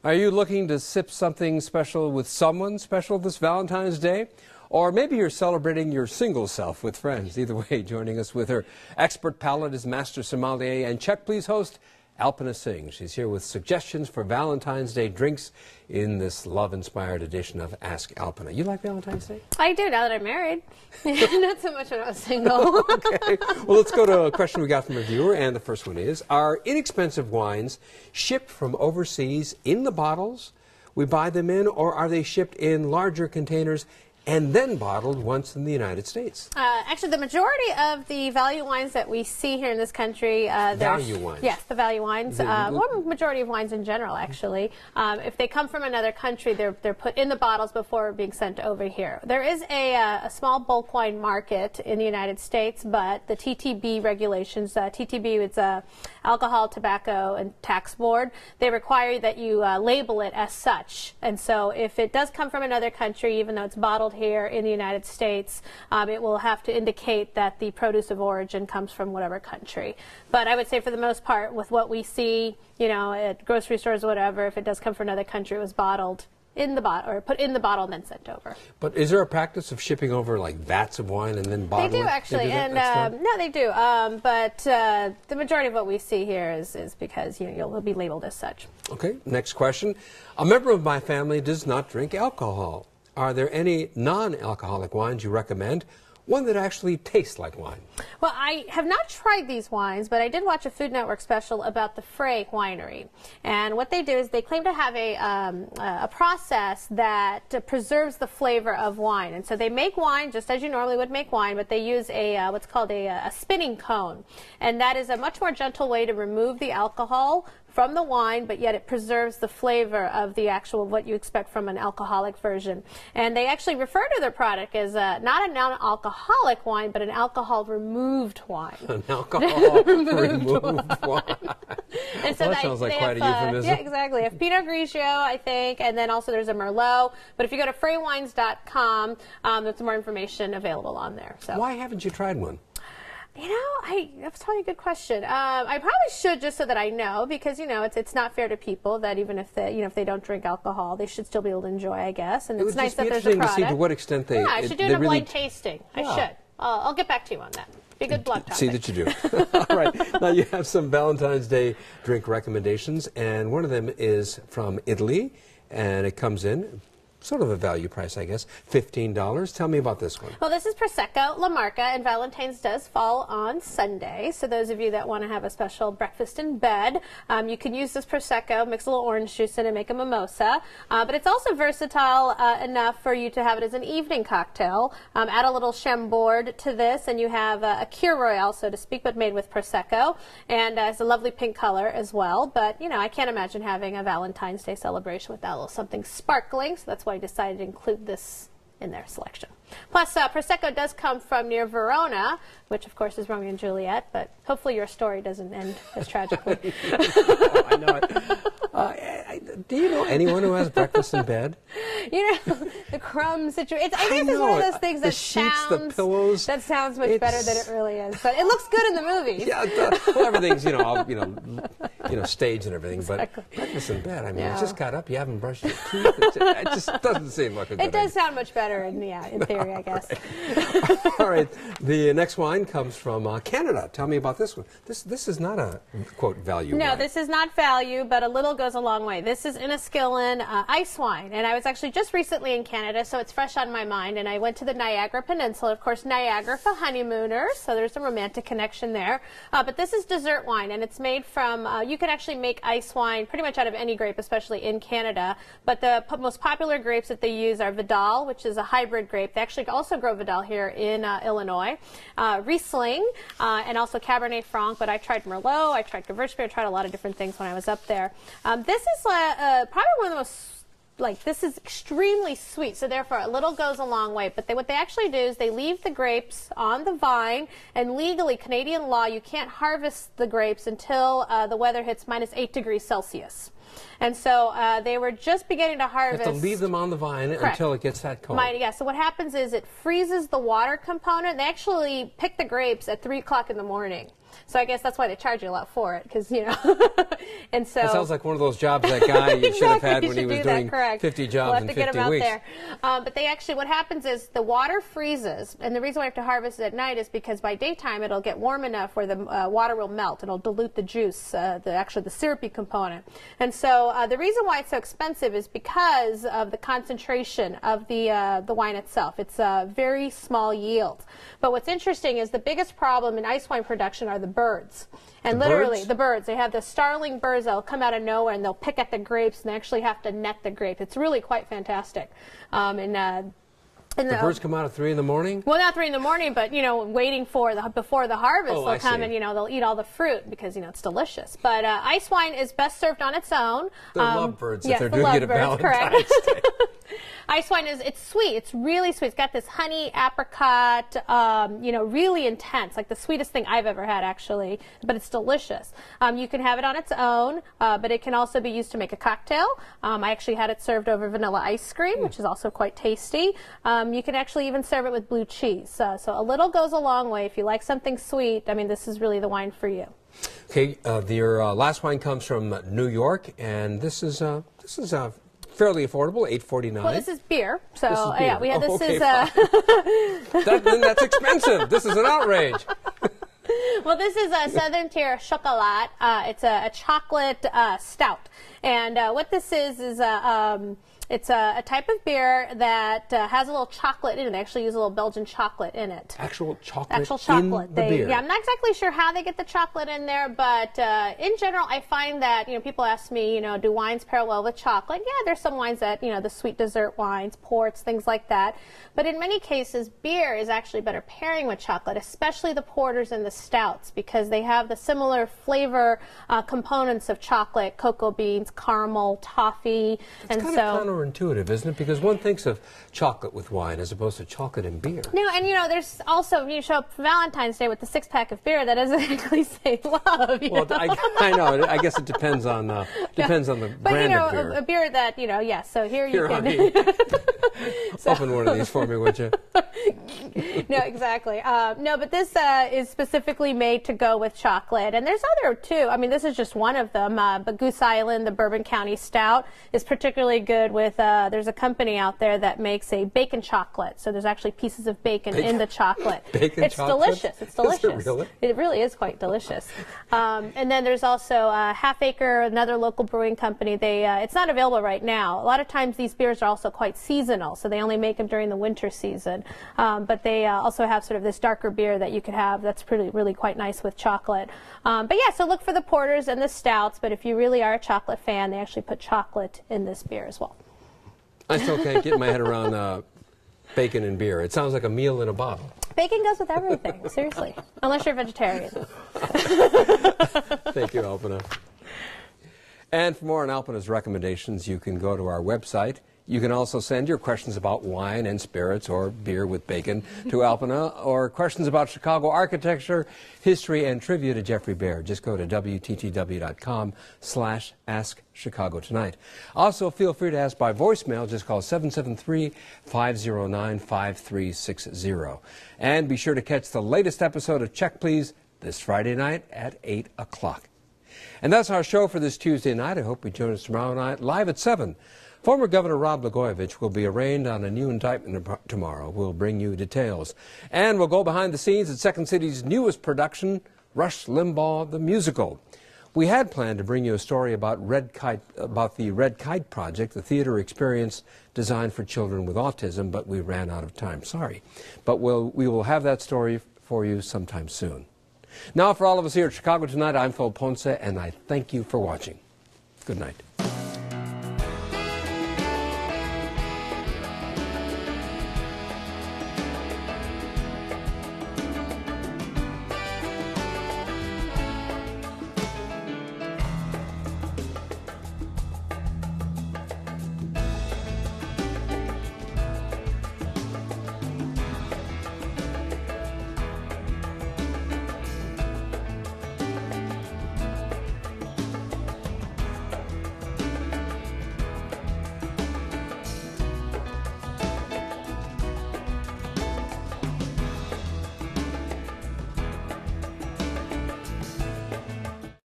Are you looking to sip something special with someone special this Valentine's Day? Or maybe you're celebrating your single self with friends. Either way, joining us with her expert palate is Master Sommelier and Check Please host, Alpana Singh. She's here with suggestions for Valentine's Day drinks in this love-inspired edition of Ask Alpana. You like Valentine's Day? I do, now that I'm married. Not so much when I was single. Okay. Well, let's go to a question we got from a viewer, and the first one is, are inexpensive wines shipped from overseas in the bottles we buy them in, or are they shipped in larger containers and then bottled once in the United States? Actually, the majority of the value wines that we see here in this country, value wines. Yes, the value wines, or majority of wines in general, actually. If they come from another country, they're put in the bottles before being sent over here. There is a small bulk wine market in the United States, but the TTB regulations, TTB is Alcohol, Tobacco, and Tax Board, they require that you label it as such. And so if it does come from another country, even though it's bottled here in the United States, it will have to indicate that the produce of origin comes from whatever country. But I would say for the most part, with what we see, you know, at grocery stores or whatever, if it does come from another country, it was bottled in the bottle, or put in the bottle and then sent over. But is there a practice of shipping over like vats of wine and then bottling? They do actually, no, they do. But the majority of what we see here is because you'll be labeled as such. Okay. Next question: a member of my family does not drink alcohol. Are there any non-alcoholic wines you recommend? One that actually tastes like wine. Well, I have not tried these wines, but I did watch a Food Network special about the Frey Winery. And what they do is they claim to have a process that preserves the flavor of wine. And so they make wine just as you normally would make wine, but they use what's called a spinning cone. And that is a much more gentle way to remove the alcohol from the wine, but yet it preserves the flavor of the actual, what you expect from an alcoholic version. And they actually refer to their product as not a non-alcoholic wine, but an alcohol-removed wine. An alcohol-removed wine. And so that sounds like quite a euphemism. Yeah, exactly. They have Pinot Grigio, I think, and then also there's a Merlot. But if you go to freywines.com, there's more information available on there. So. Why haven't you tried one? You know, that's probably a good question. I probably should, just so that I know, because it's not fair to people that even if they if they don't drink alcohol, they should still be able to enjoy, I guess. And it's nice that there's a product. To see to what extent they. Yeah, I should do a really blind tasting. Yeah. I should. I'll get back to you on that. Be a good blog topic. See that you do. All right. Now you have some Valentine's Day drink recommendations, and one of them is from Italy, and it comes in sort of a value price, I guess, $15. Tell me about this one. Well, this is Prosecco La Marca, and Valentine's does fall on Sunday. So those of you that want to have a special breakfast in bed, you can use this Prosecco, mix a little orange juice in and make a mimosa. But it's also versatile enough for you to have it as an evening cocktail. Add a little Chambord to this, and you have a Kir Royale, so to speak, but made with Prosecco. And it's a lovely pink color as well. But, I can't imagine having a Valentine's Day celebration without a little something sparkling. So that's why I decided to include this in their selection. Plus, Prosecco does come from near Verona, which of course is Romeo and Juliet, but hopefully your story doesn't end as tragically. I know it. Do you know anyone who has breakfast in bed? The crumb situation. I think it's one of those things that sheets, the pillows. That sounds much better than it really is, but it looks good in the movies. Yeah, well, everything's staged and everything, exactly. But breakfast in bed. I mean, you just got up, you haven't brushed your teeth. It just doesn't seem like a good idea. It does sound much better in theory, I guess. All right. The next wine comes from Canada. Tell me about this one. This is not a, quote, value wine. No, this is not value, but a little goes a long way. This is INNISKILLIN ICEWINE, and I was actually just recently in Canada, so it's fresh on my mind, and I went to the Niagara Peninsula. Of course, Niagara for honeymooners, so there's a romantic connection there. But this is dessert wine, and it's made from, you can actually make ice wine pretty much out of any grape, especially in Canada, but the most popular grapes that they use are Vidal, which is a hybrid grape. They actually also grow Vidal here in Illinois. Riesling, and also Cabernet Franc, but I tried Merlot, I tried Gewürztraminer, I tried a lot of different things when I was up there. This is probably one of the most, this is extremely sweet, so therefore a little goes a long way. But what they actually do is they leave the grapes on the vine, and legally, Canadian law, you can't harvest the grapes until the weather hits -8 degrees Celsius. And so they were just beginning to harvest. You have to leave them on the vine until it gets that cold. Yeah, so what happens is it freezes the water component. They actually pick the grapes at 3 o'clock in the morning. So I guess that's why they charge you a lot for it, because, you know. And so that sounds like one of those jobs that guy you should have had when he was doing 50 jobs in 50 weeks. We'll have to get him out there. But they actually, what happens is the water freezes, and the reason why I have to harvest it at night is because by daytime it'll get warm enough where the water will melt. It'll dilute the juice, actually the syrupy component. And so the reason why it's so expensive is because of the concentration of the wine itself. It's very small yields. But what's interesting is the biggest problem in ice wine production are the birds. And literally, the birds, they have the starling birds that'll come out of nowhere and they'll pick at the grapes and they actually have to net the grape. It's really quite fantastic. The birds come out at 3 in the morning? Well, not 3 in the morning, but, you know, waiting for before the harvest, they'll come and, you know, they'll eat all the fruit because, you know, it's delicious. But ice wine is best served on its own. They're lovebirds if they're doing it at Valentine's Day. Ice wine it's sweet. It's really sweet. It's got this honey, apricot, you know, really intense, like the sweetest thing I've ever had, actually. But it's delicious. You can have it on its own, but it can also be used to make a cocktail. I actually had it served over vanilla ice cream, which is also quite tasty. You can actually even serve it with blue cheese. So a little goes a long way. If you like something sweet, I mean, this is really the wine for you. Okay, your last wine comes from New York, and this is fairly affordable, $8.49. Well, this is beer. So this is beer. yeah, we had this is then that's expensive. This is an outrage. Well, this is a Southern Tier Choklate. It's a chocolate stout, and what this is it's a type of beer that has a little chocolate in it. They actually use a little Belgian chocolate in it. Actual chocolate in the beer. Yeah, I'm not exactly sure how they get the chocolate in there, but in general, I find that, you know, people ask me, you know, do wines pair well with chocolate? Yeah, there's some wines that, you know, the sweet dessert wines, ports, things like that. But in many cases, beer is actually better pairing with chocolate, especially the porters and the stouts, because they have the similar flavor components of chocolate, cocoa beans, caramel, toffee, and so counterintuitive, isn't it? Because one thinks of chocolate with wine as opposed to chocolate and beer. No, and you know, there's also, you show up for Valentine's Day with the 6-pack of beer, that doesn't actually say love. Well, I know. I guess it depends on the brand of beer. But you know, a beer that, you know, yes. So here you can open one of these for me, would you? No, exactly. No, but this is specifically made to go with chocolate, and there's other too. I mean, this is just one of them. But Goose Island, the Bourbon County Stout, is particularly good with. There's a company out there that makes a bacon chocolate. So there's actually pieces of bacon in the chocolate. It's delicious. It's delicious. Is it really? It really is quite delicious. And then there's also Half Acre, another local brewing company. It's not available right now. A lot of times these beers are also quite seasonal, so they only make them during the winter season. But they also have sort of this darker beer that you could have that's really quite nice with chocolate. But yeah, so look for the porters and the stouts, but if you really are a chocolate fan, they actually put chocolate in this beer as well. I still can't get my head around bacon and beer. It sounds like a meal in a bottle. Bacon goes with everything, seriously, unless you're a vegetarian. Thank you, Alpana. And for more on Alpana's recommendations, you can go to our website. You can also send your questions about wine and spirits or beer with bacon to Alpana, or questions about Chicago architecture, history, and trivia to Jeffrey Baird. Just go to WTTW.com/AskChicagoTonight. Also, feel free to ask by voicemail. Just call 773-509-5360. And be sure to catch the latest episode of Check Please this Friday night at 8 o'clock. And that's our show for this Tuesday night. I hope you join us tomorrow night live at 7. Former Governor Rod Blagojevich will be arraigned on a new indictment tomorrow. We'll bring you details. And we'll go behind the scenes at Second City's newest production, Rush Limbaugh, the Musical. We had planned to bring you a story about the Red Kite Project, the theater experience designed for children with autism, but we ran out of time. Sorry. But we will have that story for you sometime soon. Now, for all of us here at Chicago Tonight, I'm Phil Ponce, and I thank you for watching. Good night.